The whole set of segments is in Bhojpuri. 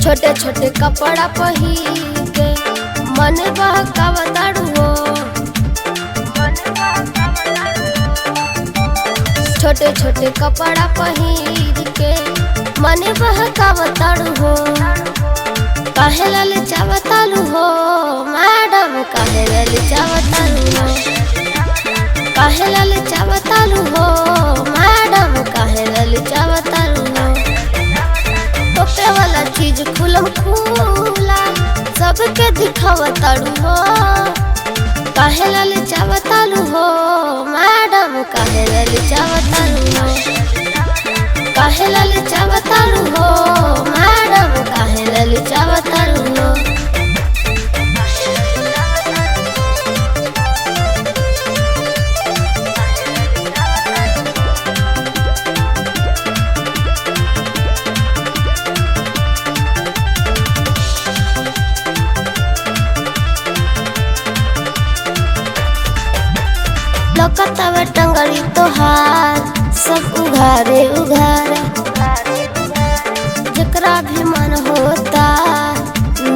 छोटे छोटे कपड़ा पहिर के मन बहकावताड़ू हो। छोटे छोटे कपड़ा पहिर के मन बहकावताड़ू हो। काहे ललचावतालू हो मैडम, काहे ललचावतालू हो। काहे ललचावतालू हो मैडम, काहे ललचावतालू हो। टोपे वाला चीज खुलम खुला सबके दिखावताड़ू हो। काहे ललचावतालू हो मैडम, काहे ललचावतालू हो। काहे ललचावतालू हो मैडम, काहे ललचावतालू हो। लौकतावे टंगड़ी तोहार सब उघारे उघारे। जकरा भी मन होता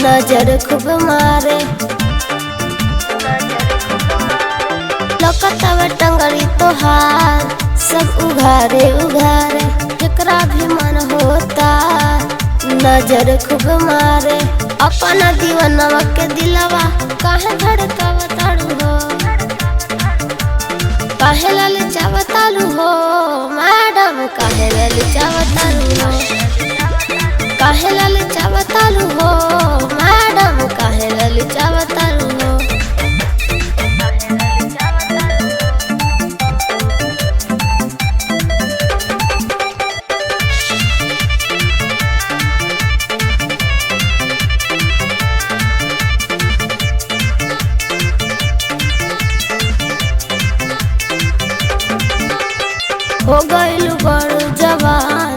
नजर खूब मारे। लौकतावे टंगड़ी तोहार सब उघारे उघारे। जकरा भी मन होता नजर खूब मारे। अपना दीवानवा के दिलवा काहे धड़कावताड़ू हो। काहे ललचावतालू हो मैडम, काहे ललचावतालू हो। काहे ललचावतालू हो मैडम, काहे ललचावतालू हो। हो गइलू बड़ जवान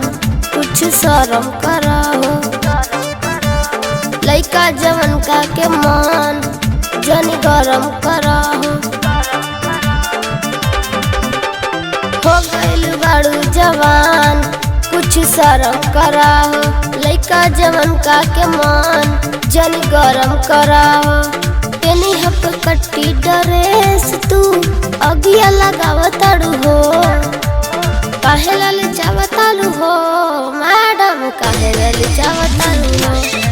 कुछ शरम कराहो। लइका जवन का के मन जनी गरम कराहो। हो गइलू बड़ जवान कुछ शरम कराहो। लइका जवन का के मन जनी गरम कराहो। पेनी हप कट्टी ड्रेस तू अगिया लगावताड़ू हो। काहे ललचावतालू हो मैडम, काहे ललचावतालू हो।